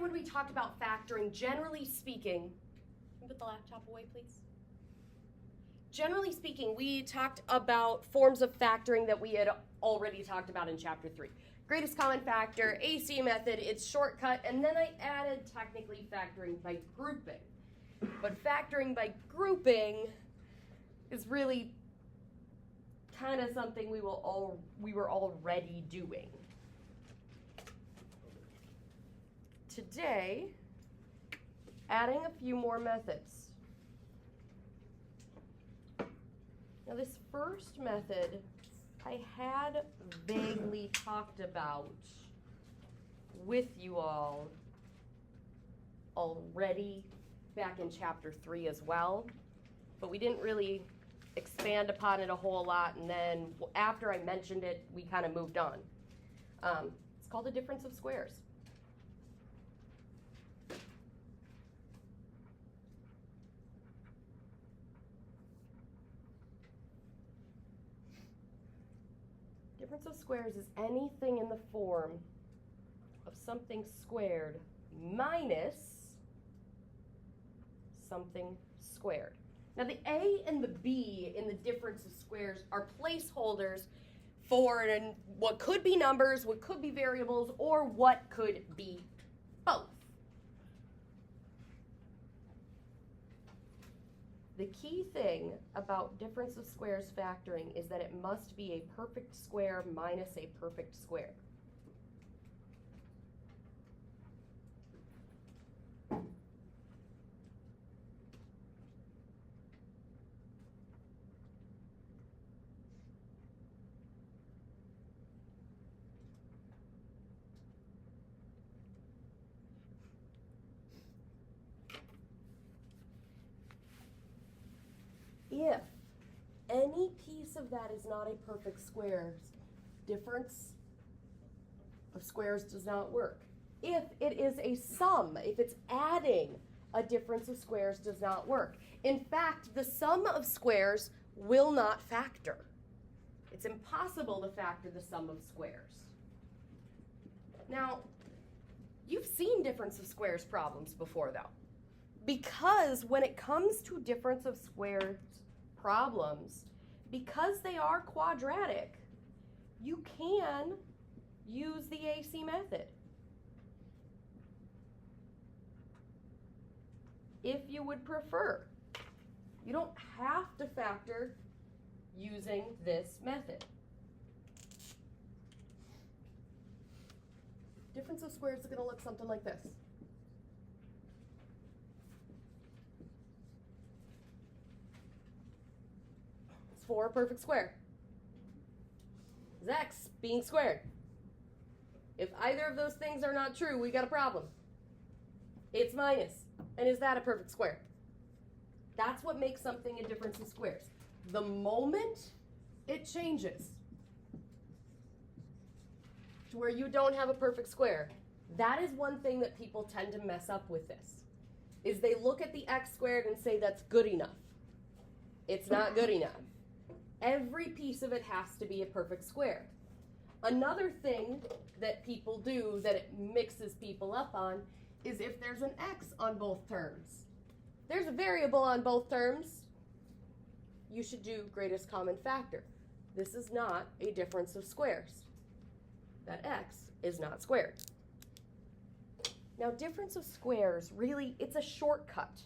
when we talked about factoring, generally speaking, can you put the laptop away, please? Generally speaking, we talked about forms of factoring that we had already talked about in Chapter 3. Greatest common factor, AC method, its shortcut, and then I added technically factoring by grouping. But factoring by grouping is really kind of something we were already doing. Today, adding a few more methods. Now this first method I had vaguely talked about with you all already back in Chapter 3 as well, but we didn't really expand upon it a whole lot, and then after I mentioned it, we kind of moved on. It's called the difference of squares. Difference of squares is anything in the form of something squared minus something squared. Now the A and the B in the difference of squares are placeholders for what could be numbers, what could be variables, or what could be both. The key thing about difference of squares factoring is that it must be a perfect square minus a perfect square. If any piece of that is not a perfect square, difference of squares does not work. If it is a sum, if it's adding, a difference of squares does not work. In fact, the sum of squares will not factor. It's impossible to factor the sum of squares. Now, you've seen difference of squares problems before, though. Because when it comes to difference of squares problems, because they are quadratic, you can use the AC method. If you would prefer. You don't have to factor using this method. Difference of squares is going to look something like this. For a perfect square is x being squared. If either of those things are not true, we got a problem. It's minus. And is that a perfect square? That's what makes something a difference of squares. The moment it changes to where you don't have a perfect square, that is one thing that people tend to mess up with this, is they look at the x squared and say that's good enough. It's not good enough. Every piece of it has to be a perfect square. Another thing that people do that it mixes people up on is if there's an x on both terms. There's a variable on both terms, you should do greatest common factor. This is not a difference of squares. That x is not squared. Now, difference of squares, really, it's a shortcut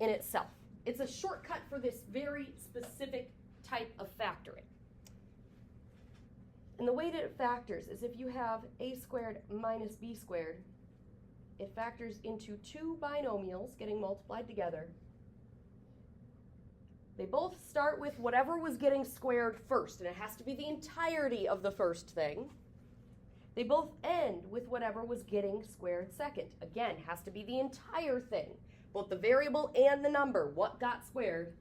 in itself. It's a shortcut for this very specific type of factoring. And the way that it factors is if you have a squared minus b squared, it factors into two binomials getting multiplied together. They both start with whatever was getting squared first, and it has to be the entirety of the first thing. They both end with whatever was getting squared second. Again, has to be the entire thing. Both the variable and the number, what got squared.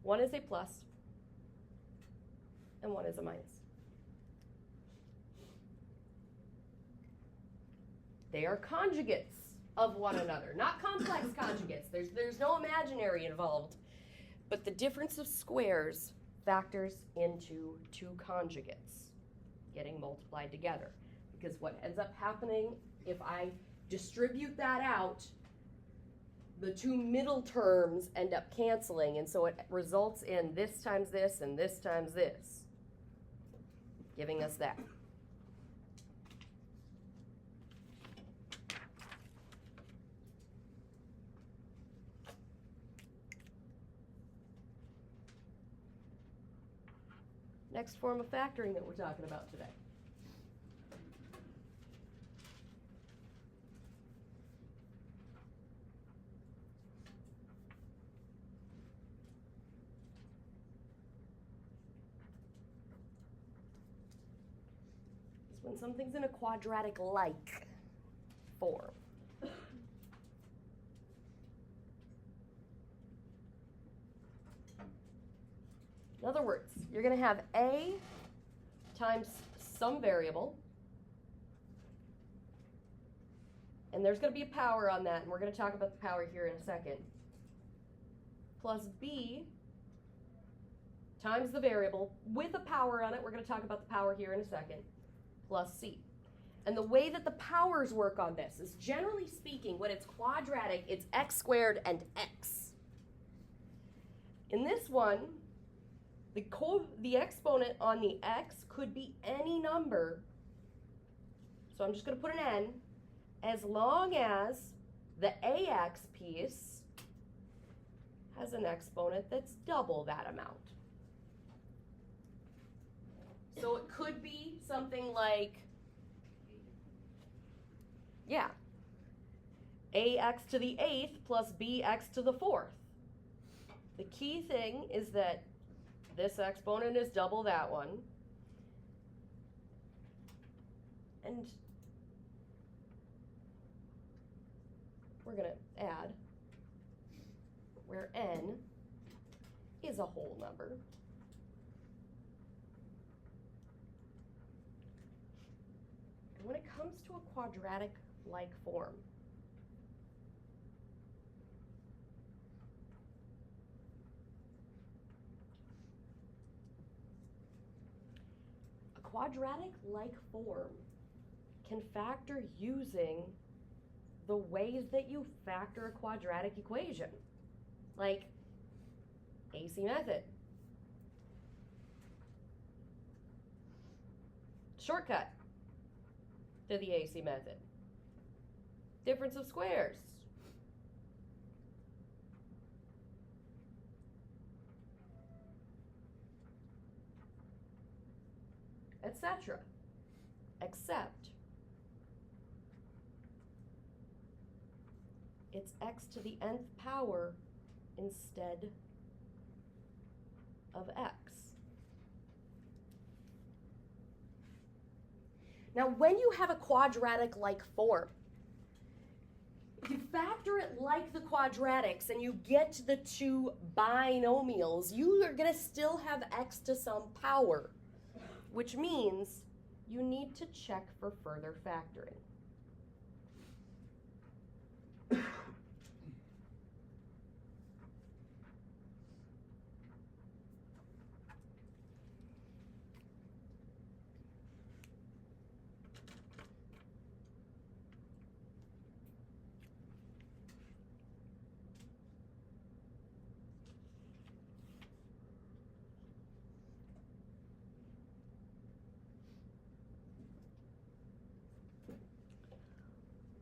One is a plus, and one is a minus. They are conjugates of one another, not complex conjugates. There's no imaginary involved. But the difference of squares factors into two conjugates getting multiplied together. because what ends up happening if I distribute that out, the two middle terms end up canceling, and so it results in this times this and this times this, giving us that. Next form of factoring that we're talking about today. Is when something's in a quadratic-like form. In other words, you're going to have a times some variable, and there's going to be a power on that, and we're going to talk about the power here in a second, plus b times the variable with a power on it, we're going to talk about the power here in a second, plus c. And the way that the powers work on this is, generally speaking, when it's quadratic, it's x squared and x. In this one, the exponent on the x could be any number, so I'm just going to put an n, as long as the ax piece has an exponent that's double that amount. So it could be something like, yeah, ax to the 8th plus bx to the 4th. The key thing is that this exponent is double that one. And we're going to add where n is a whole number. And when it comes to a quadratic-like form, quadratic-like form can factor using the ways that you factor a quadratic equation, like AC method, shortcut to the AC method, difference of squares, etc. Except it's x to the nth power instead of x. Now, when you have a quadratic-like form, if you factor it like the quadratics and you get the two binomials, you are going to still have x to some power, which means you need to check for further factoring.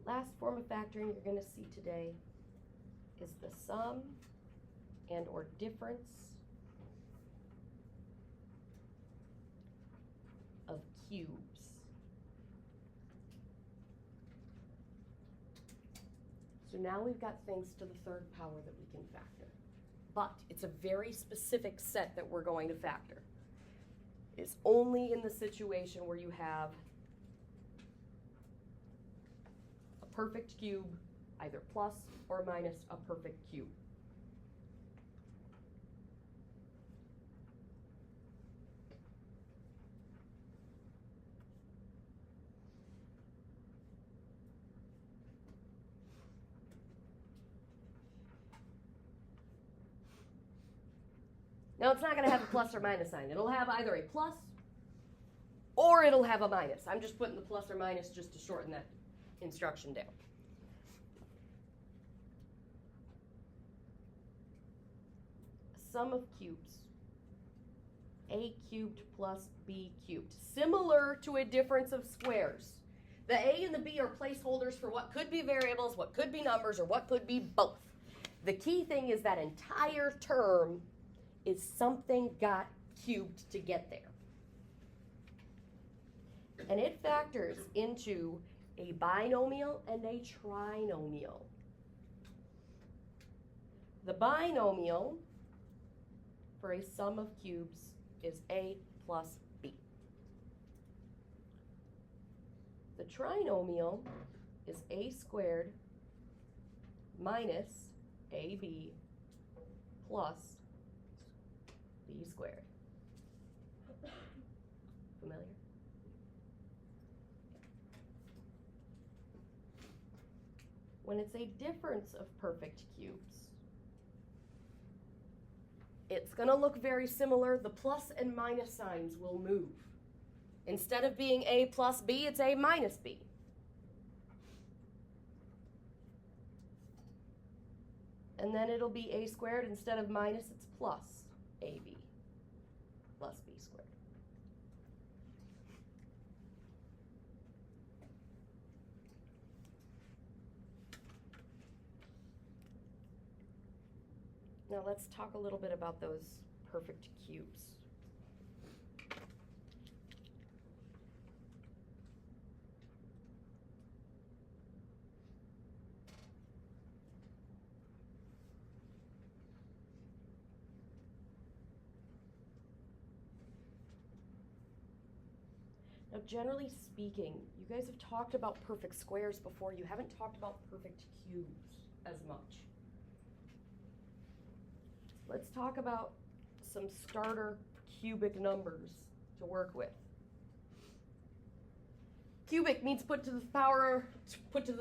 Last form of factoring you're going to see today is the sum and or difference of cubes. So now we've got things to the third power that we can factor. But it's a very specific set that we're going to factor. It's only in the situation where you have perfect cube, either plus or minus a perfect cube. Now it's not going to have a plus or minus sign. It'll have either a plus or it'll have a minus. I'm just putting the plus or minus just to shorten that instruction down. Sum of cubes. A cubed plus B cubed. Similar to a difference of squares. The A and the B are placeholders for what could be variables, what could be numbers, or what could be both. The key thing is that entire term is something got cubed to get there. And it factors into a binomial and a trinomial. The binomial for a sum of cubes is A plus B. The trinomial is A squared minus AB plus B squared. Familiar? When it's a difference of perfect cubes, it's going to look very similar. The plus and minus signs will move. Instead of being A plus B, it's A minus B. And then it'll be A squared. Instead of minus, it's plus AB plus B squared. Now let's talk a little bit about those perfect cubes. Now, generally speaking, you guys have talked about perfect squares before. You haven't talked about perfect cubes as much. Let's talk about some starter cubic numbers to work with. Cubic means put to the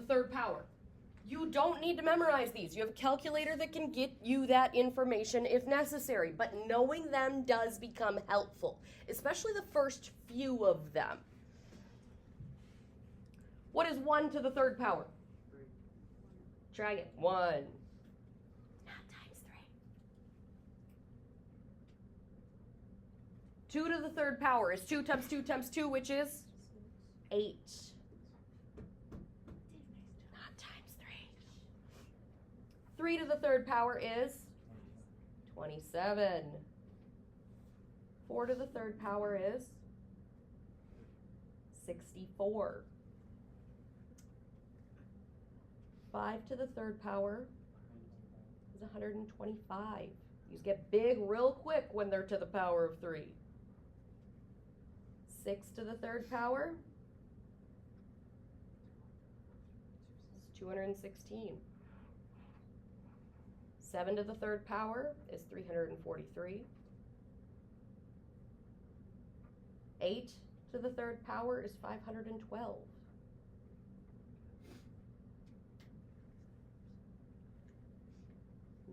third power. You don't need to memorize these. You have a calculator that can get you that information if necessary, but knowing them does become helpful, especially the first few of them. What is 1 to the third power? 3. Try it. 1. Not times 3. 2 to the third power is 2 times 2 times 2, which is 8. Not times 3. 3 to the third power is 27. 4 to the third power is 64. 5 to the third power is 125. These get big real quick when they're to the power of 3. 6 to the third power is 216. 7 to the third power is 343. 8 to the third power is 512.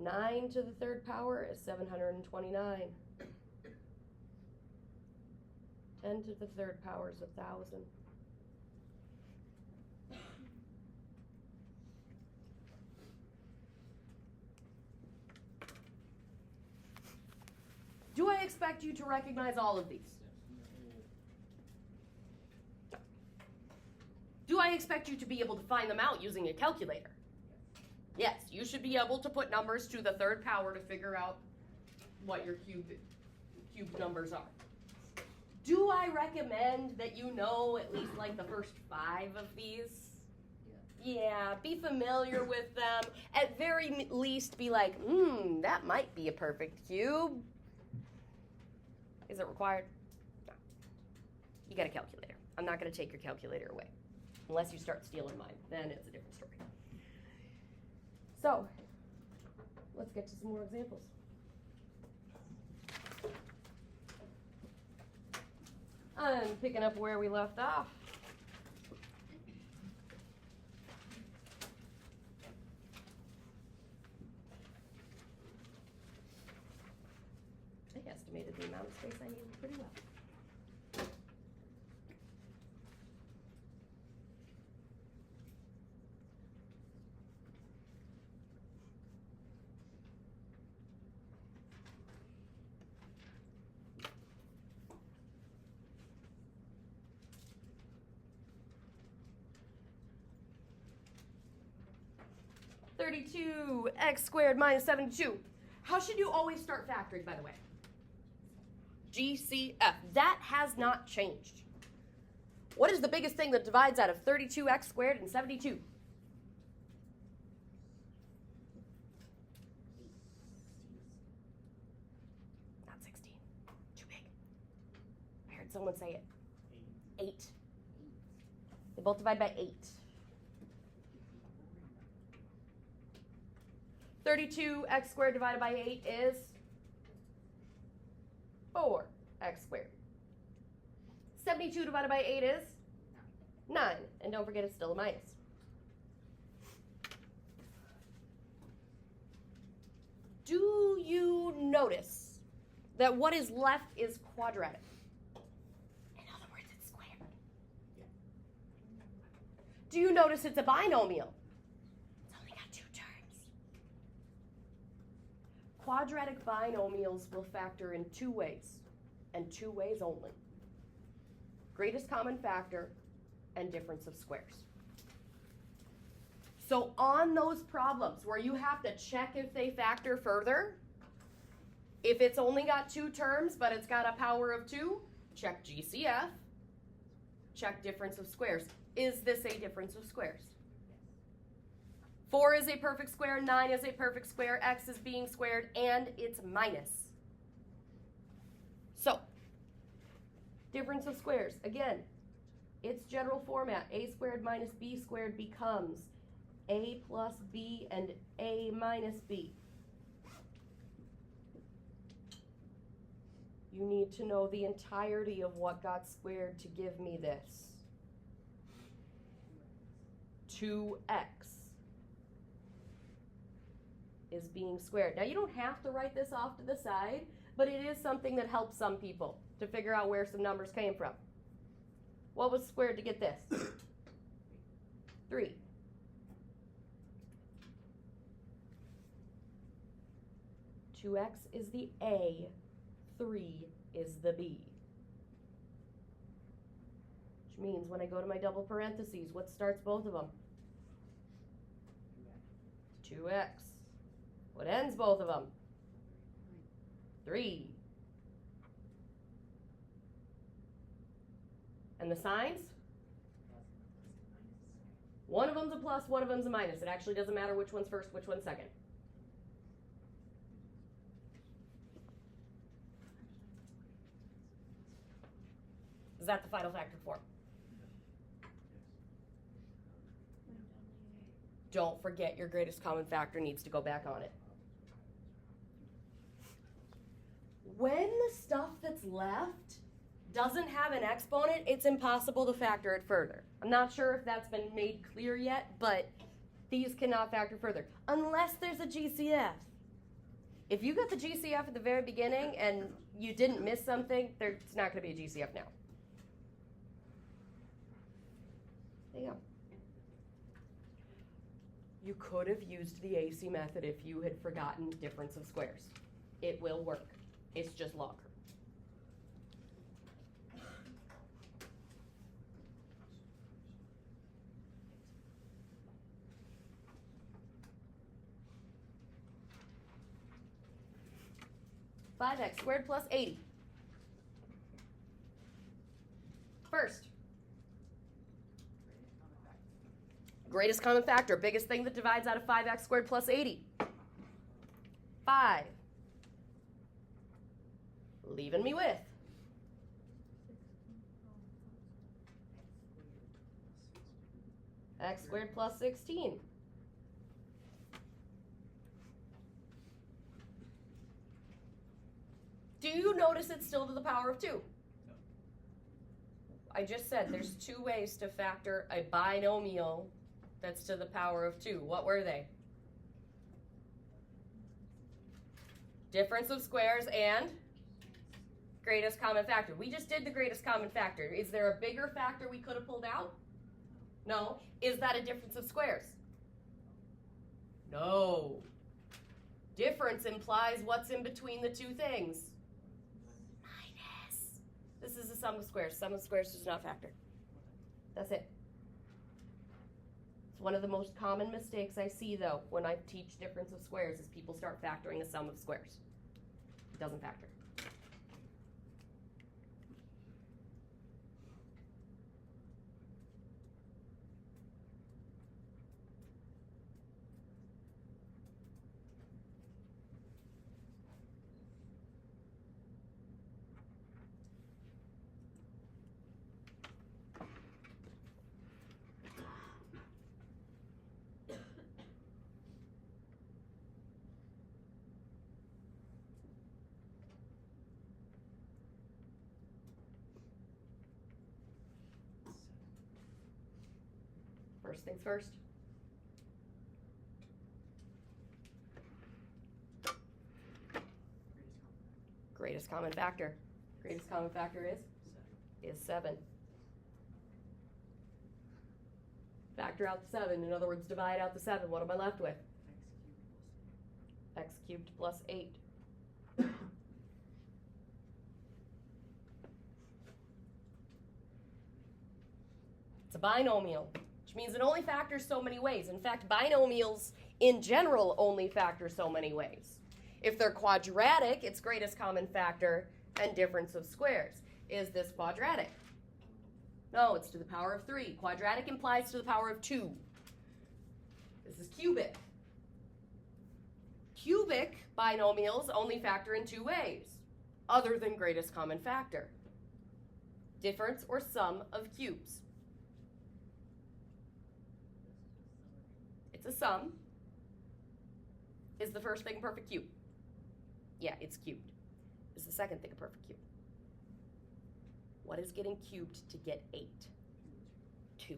9 to the third power is 729. 10 to the third power is 1,000. Do I expect you to recognize all of these? Do I expect you to be able to find them out using a calculator? Yes, you should be able to put numbers to the third power to figure out what your cubed numbers are. Do I recommend that you know at least like the first 5 of these? Yeah, be familiar with them. At very least be like, that might be a perfect cube. Is it required? No. You got a calculator. I'm not going to take your calculator away. Unless you start stealing mine, then it's a different story. So, let's get to some more examples. I'm picking up where we left off. I estimated the amount of space I needed pretty well. 32x squared minus 72. How should you always start factoring, by the way? GCF. That has not changed. What is the biggest thing that divides out of 32x squared and 72? Not 16. Too big. I heard someone say it. 8. They both divide by 8. 32x squared divided by 8 is 4x squared. 72 divided by 8 is 9. And don't forget, it's still a minus. Do you notice that what is left is quadratic? In other words, it's squared. Do you notice it's a binomial? It's only got 2 terms. Quadratic binomials will factor in 2 ways, and 2 ways only. Greatest common factor and difference of squares. So on those problems where you have to check if they factor further, if it's only got 2 terms but it's got a power of 2, check GCF, check difference of squares. Is this a difference of squares? 4 is a perfect square, 9 is a perfect square, x is being squared, and it's minus. So, difference of squares. Again, its general format, a squared minus b squared becomes a plus b and a minus b. You need to know the entirety of what got squared to give me this. 2x is being squared. Now, you don't have to write this off to the side, but it is something that helps some people to figure out where some numbers came from. What was squared to get this? 3. X is the A, 3 is the B. Which means when I go to my double parentheses, what starts both of them? 2x. What ends both of them? 3. And the signs? One of them's a plus, one of them's a minus. It actually doesn't matter which one's first, which one's second. Is that the final factor form? Don't forget your greatest common factor needs to go back on it. When the stuff that's left doesn't have an exponent, it's impossible to factor it further. I'm not sure if that's been made clear yet, but these cannot factor further unless there's a GCF. If you got the GCF at the very beginning and you didn't miss something, there's not going to be a GCF now. There you go. You could have used the AC method if you had forgotten difference of squares. It will work. It's just longer. Five x squared plus 80. First, greatest common factor, biggest thing that divides out of 5x squared plus 80. 5. Leaving me with x squared plus 16. Do you notice it's still to the power of 2? I just said there's 2 ways to factor a binomial that's to the power of 2. What were they? Difference of squares and greatest common factor. We just did the greatest common factor. Is there a bigger factor we could have pulled out? No. Is that a difference of squares? No. Difference implies what's in between the 2 things. Minus. This is a sum of squares. Sum of squares does not factor. That's it. That's One of the most common mistakes I see, though, when I teach difference of squares is people start factoring the sum of squares. It doesn't factor. First things first. Greatest common factor. Greatest common factor is 7. Factor out the 7. In other words, divide out the 7. What am I left with? X cubed plus 8. It's a binomial, which means it only factors so many ways. In fact, binomials in general only factor so many ways. If they're quadratic, it's greatest common factor and difference of squares. Is this quadratic? No, it's to the power of 3. Quadratic implies to the power of 2. This is cubic. Cubic binomials only factor in 2 ways, other than greatest common factor. Difference or sum of cubes. It's a sum. Is the first thing a perfect cube? Yeah, it's cubed. Is the second thing a perfect cube? What is getting cubed to get 8? 2.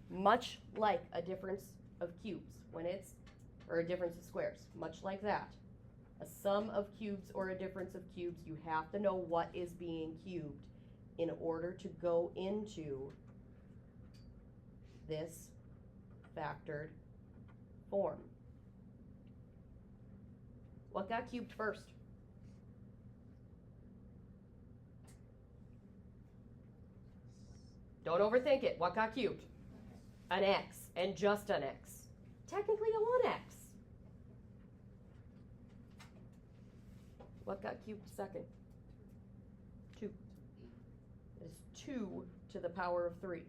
Much like a difference of cubes, or a difference of squares, much like that. A sum of cubes or a difference of cubes, you have to know what is being cubed in order to go into this factored form. What got cubed first? Don't overthink it. What got cubed? An x, and just an x. Technically a 1x. What got cubed second? 2. It is 2 to the power of 3,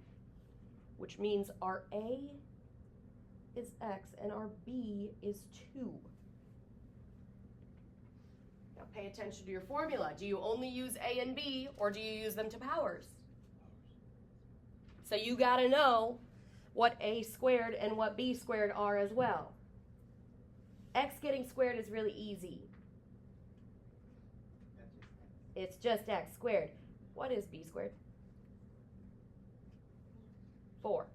which means our a is x and our b is 2. Now pay attention to your formula. Do you only use a and b, or do you use them to powers? So you got to know what a squared and what b squared are as well. X getting squared is really easy. It's just x squared. What is b squared? 4.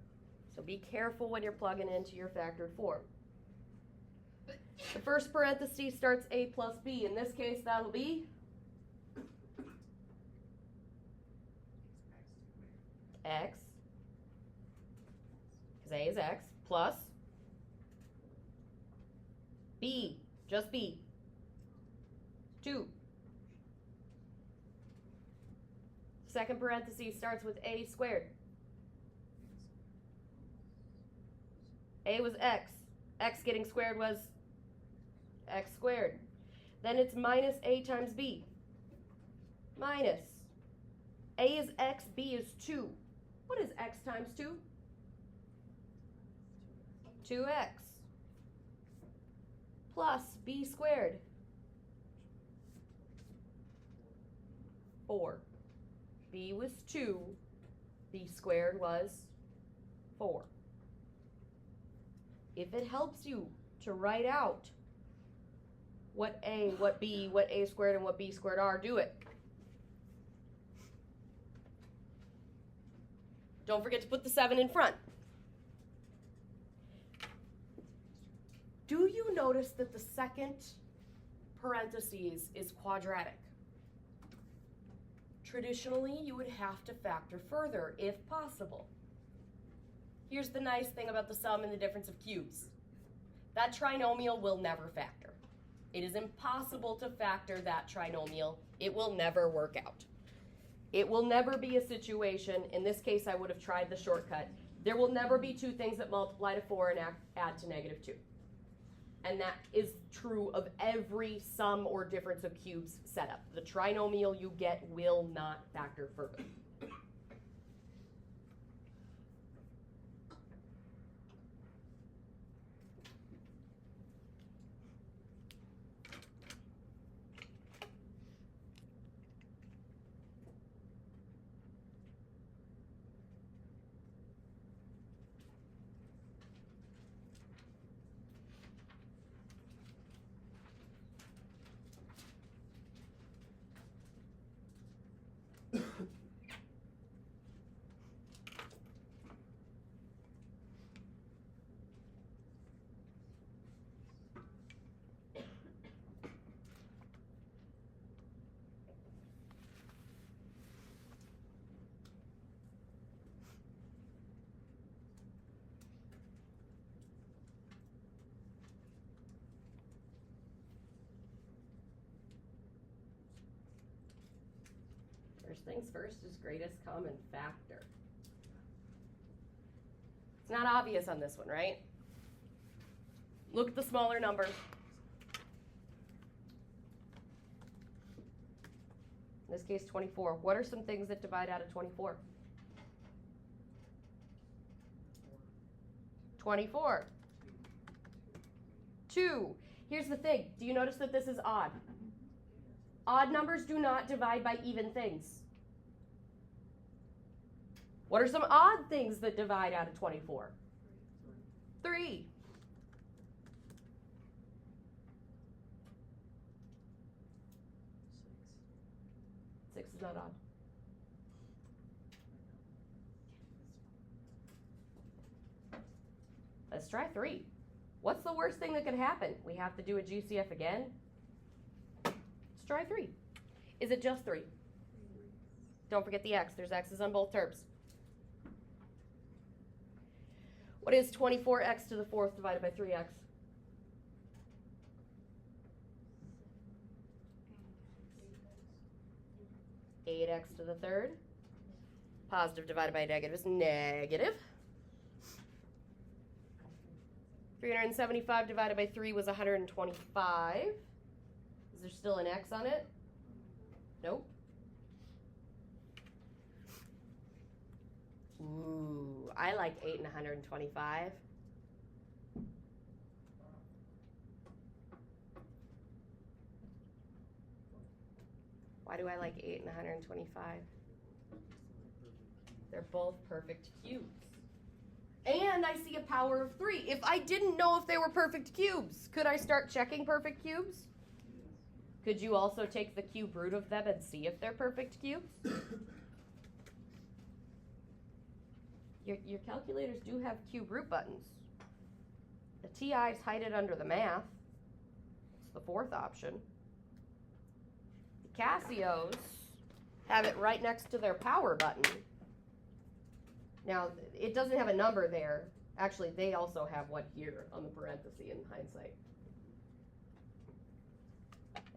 So be careful when you're plugging into your factored form. The first parenthesis starts a plus b. In this case, that'll be x, because a is x, plus b, just b, 2. Second parenthesis starts with a squared. A was x. X getting squared was x squared. Then it's minus a times b. Minus. A is x, b is 2. What is x times 2? 2x. Plus b squared. 4. B was 2. B squared was 4. If it helps you to write out what a, what b, what a squared, and what b squared are, do it. Don't forget to put the 7 in front. Do you notice that the second parentheses is quadratic? Traditionally, you would have to factor further, if possible. Here's the nice thing about the sum and the difference of cubes. That trinomial will never factor. It is impossible to factor that trinomial. It will never work out. It will never be a situation, in this case I would have tried the shortcut, There will never be two things that multiply to 4 and add to negative 2. And that is true of every sum or difference of cubes setup. The trinomial you get will not factor further. First things first is greatest common factor. It's not obvious on this one, right? Look at the smaller number. In this case, 24. What are some things that divide out of 24? 24. 2. Here's the thing. Do you notice that this is odd? Odd numbers do not divide by even things. What are some odd things that divide out of 24? 3. 6 is not odd. Let's try 3. What's the worst thing that could happen? We have to do a GCF again. Let's try 3. Is it just 3? Don't forget the x. There's x's on both terms. What is 24x to the 4th divided by 3x? 8x to the 3rd. Positive divided by negative is negative. 375 divided by 3 was 125. Is there still an x on it? Nope. Ooh, I like 8 and 125. Why do I like 8 and 125? They're both perfect cubes. And I see a power of 3. If I didn't know if they were perfect cubes, could I start checking perfect cubes? Could you also take the cube root of them and see if they're perfect cubes? Your calculators do have cube root buttons. The TIs hide it under the math. It's the 4th option. The Casios have it right next to their power button. Now, it doesn't have a number there. Actually, they also have one here on the parenthesis in hindsight.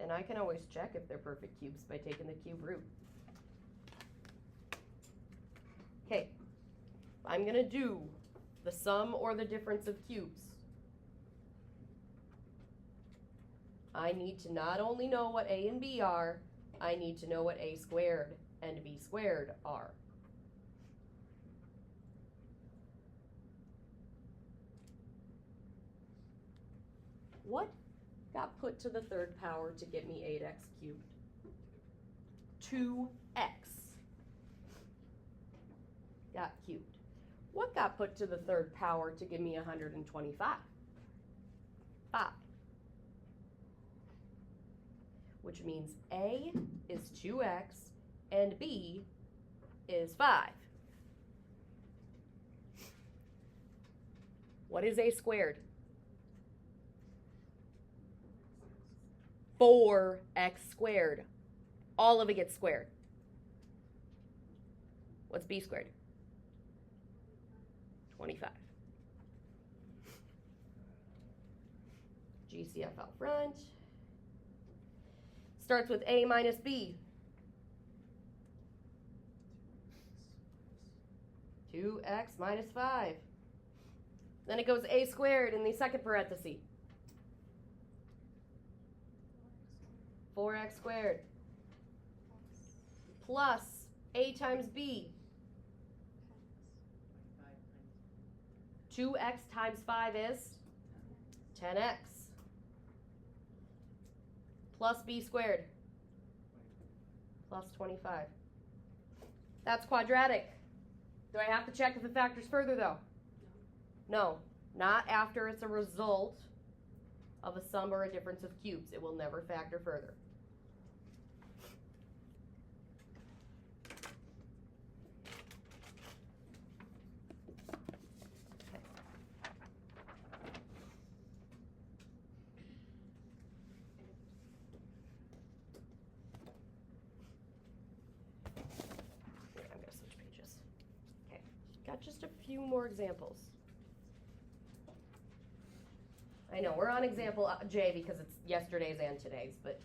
And I can always check if they're perfect cubes by taking the cube root. Okay, I'm going to do the sum or the difference of cubes. I need to not only know what a and b are, I need to know what a squared and b squared are. What got put to the 3rd power to get me 8x cubed? 2x got cubed. What got put to the 3rd power to give me 125? 5. Which means a is 2x and b is 5. What is a squared? 4x squared. All of it gets squared. What's b squared? 25. GCF out front. Starts with a minus b. 2x. 2x minus 5. Then it goes a squared in the second parenthesis. 4x squared plus a times b. 2x times 5 is 10x plus b squared plus 25. That's quadratic. Do I have to check if it factors further though? No, not after it's a result of a sum or a difference of cubes. It will never factor further. Got just a few more examples. I know, we're on example J because it's yesterday's and today's, but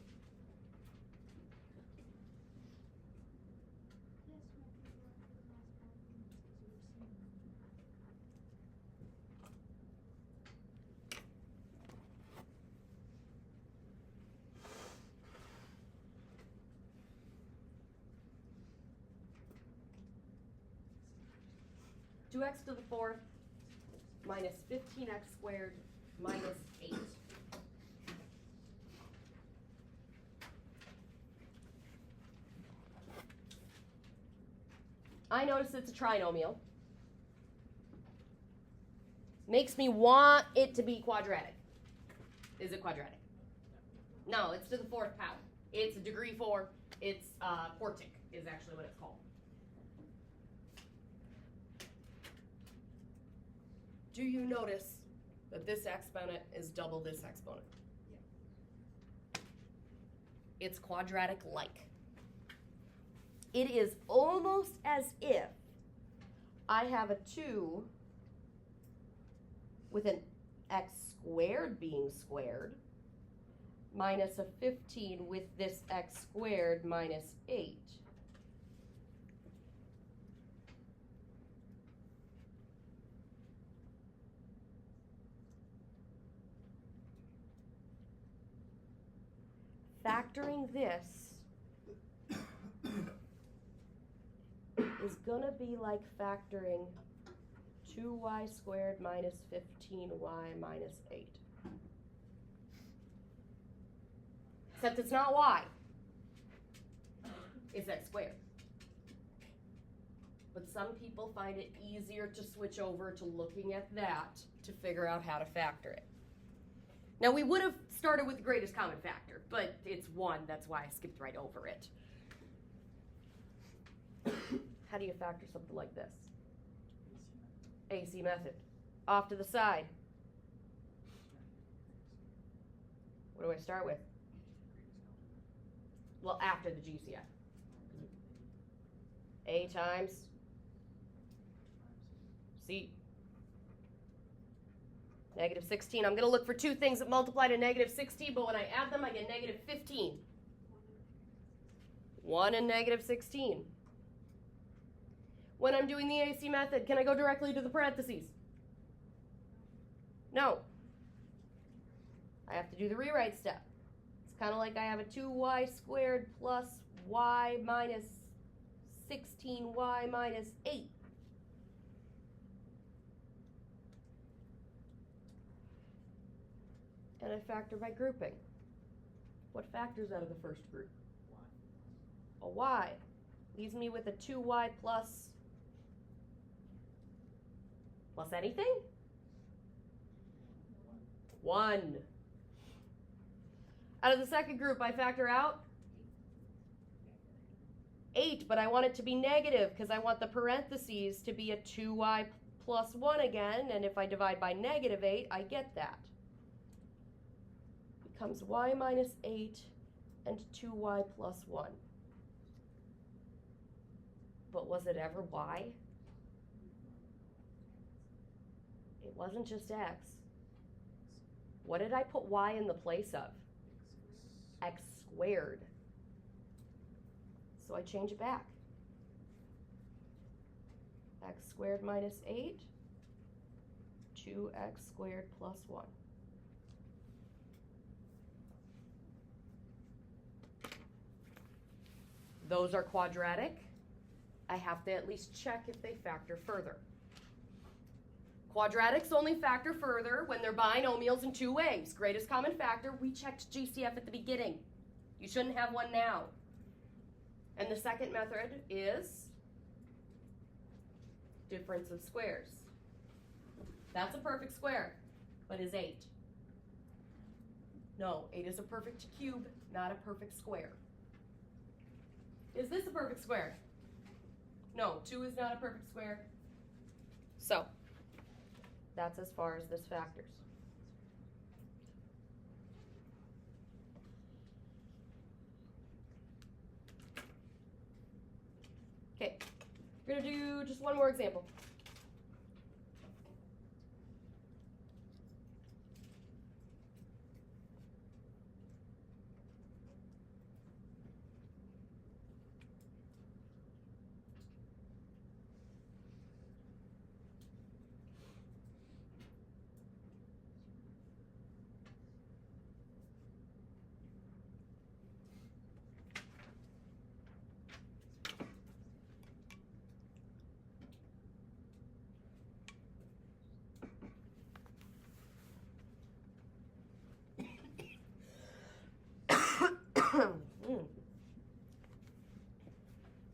two x to the fourth minus 15x squared minus 8. I notice it's a trinomial. Makes me want it to be quadratic. Is it quadratic? No, it's to the fourth power. It's a degree 4. It's quartic is actually what it's called. Do you notice that this exponent is double this exponent? Yeah. It's quadratic-like. It is almost as if I have a 2 with an x squared being squared minus a 15 with this x squared minus 8. Factoring this is going to be like factoring 2y squared minus 15y minus 8. Except it's not y. It's x squared. But some people find it easier to switch over to looking at that to figure out how to factor it. Now, we would have started with the greatest common factor, but it's 1. That's why I skipped right over it. How do you factor something like this? AC method. Off to the side. What do I start with? Well, after the GCF. A times C. Negative 16. I'm going to look for two things that multiply to negative 16, but when I add them, I get negative 15. 1 and negative 16. When I'm doing the AC method, can I go directly to the parentheses? No. I have to do the rewrite step. It's kind of like I have a 2y squared plus y minus 16y minus 8. And I factor by grouping. What factors out of the first group? A y. Leaves me with a 2y plus anything? 1. Out of the second group, I factor out 8, but I want it to be negative because I want the parentheses to be a 2y plus 1 again, and if I divide by negative 8, I get that. Becomes y minus 8 and 2y plus 1. But was it ever y? It wasn't just x. What did I put y in the place of? X squared. So I change it back. x squared minus 8, 2x squared plus 1. Those are quadratic. I have to at least check if they factor further. Quadratics only factor further when they're binomials in two ways. Greatest common factor, we checked GCF at the beginning. You shouldn't have one now. And the second method is difference of squares. That's a perfect square, but is 8. No, 8 is a perfect cube, not a perfect square. Is this a perfect square? No, 2 is not a perfect square. So, that's as far as this factors. Okay, we're going to do just one more example.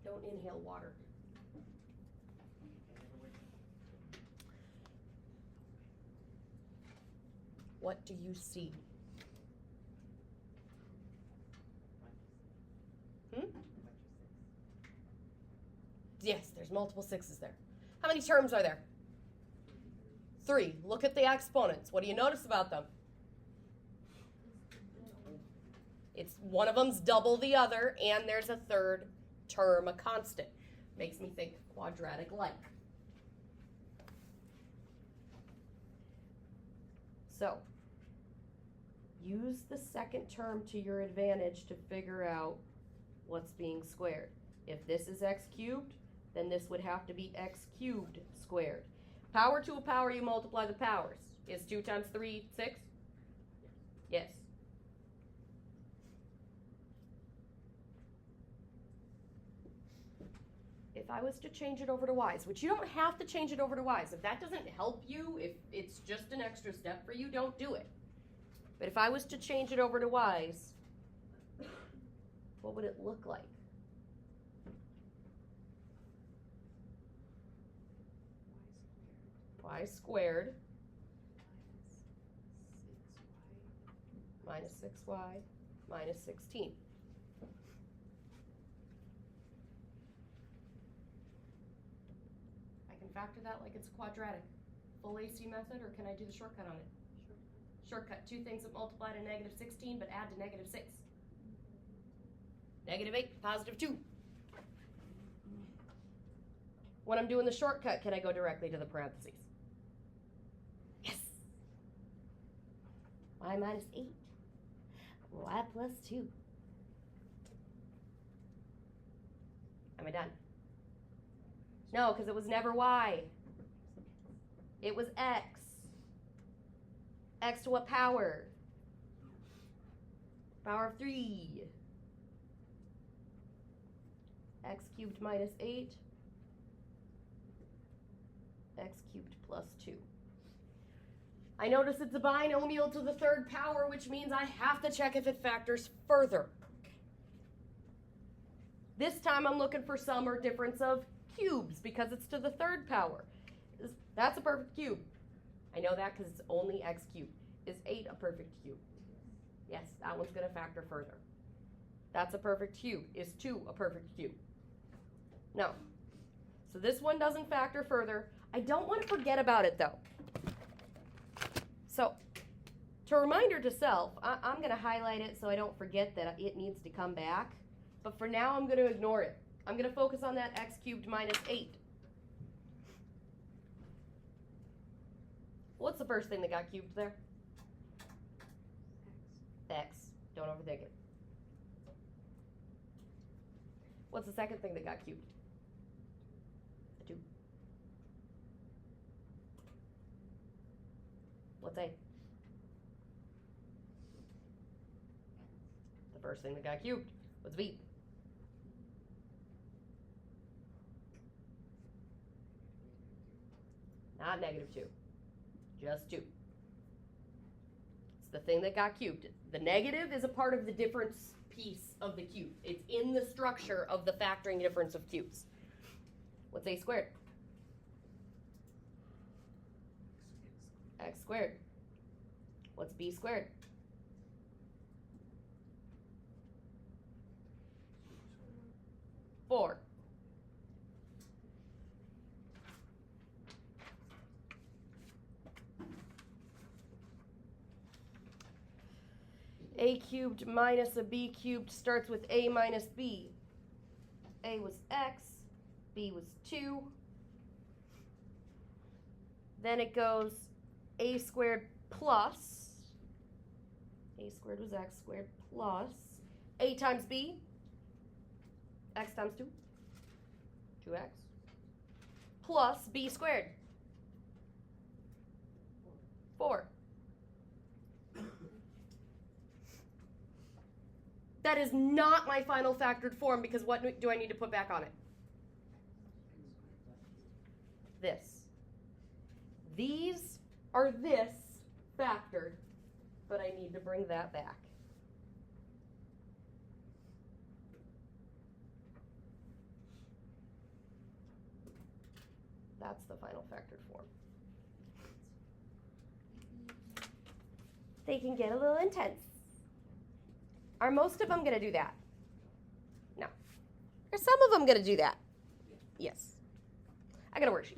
Don't inhale water. What do you see? Yes, there's multiple 6s there. How many terms are there? 3. Look at the exponents. What do you notice about them? It's one of them's double the other, and there's a third term, a constant. Makes me think quadratic-like. So, use the second term to your advantage to figure out what's being squared. If this is x cubed, then this would have to be x cubed squared. Power to a power, you multiply the powers. Is 2 times 3, 6? Yes. If I was to change it over to y's, which you don't have to change it over to y's. If that doesn't help you, if it's just an extra step for you, don't do it. But if I was to change it over to y's, what would it look like? Y squared minus 6y minus 16. I can factor that like it's quadratic. Full AC method, or can I do the shortcut on it? Shortcut, two things that multiply to negative 16 but add to negative 6. Negative 8, positive 2. When I'm doing the shortcut, can I go directly to the parentheses? Yes. Y minus 8. Y plus 2. Am I done? No, because it was never y. It was x. X to what power? Power of 3. X cubed minus 8. X cubed plus 2. I notice it's a binomial to the third power, which means I have to check if it factors further. This time I'm looking for sum or difference of cubes because it's to the third power. That's a perfect cube. I know that because it's only x cubed. Is 8 a perfect cube? Yes, that one's going to factor further. That's a perfect cube. Is 2 a perfect cube? No. So this one doesn't factor further. I don't want to forget about it though. So, to reminder to self, I'm going to highlight it so I don't forget that it needs to come back. But for now, I'm going to ignore it. I'm going to focus on that x cubed minus 8. What's the first thing that got cubed there? X. Don't overthink it. What's the second thing that got cubed? A 2. What's A? The first thing that got cubed. What's B? Not -2. Just 2. It's the thing that got cubed. The negative is a part of the difference piece of the cube. It's in the structure of the factoring difference of cubes. What's A squared? X squared. What's B squared? Four. A cubed minus a B cubed starts with A minus B. A was X, B was 2. Then it goes A squared plus, A squared was X squared plus A times B, X times 2, 2X, plus B squared, 4. That is not my final factored form because what do I need to put back on it? This. These are this factored, but I need to bring that back. That's the final factored form. They can get a little intense. Are most of them going to do that? No. Are some of them going to do that? Yes. I got a worksheet.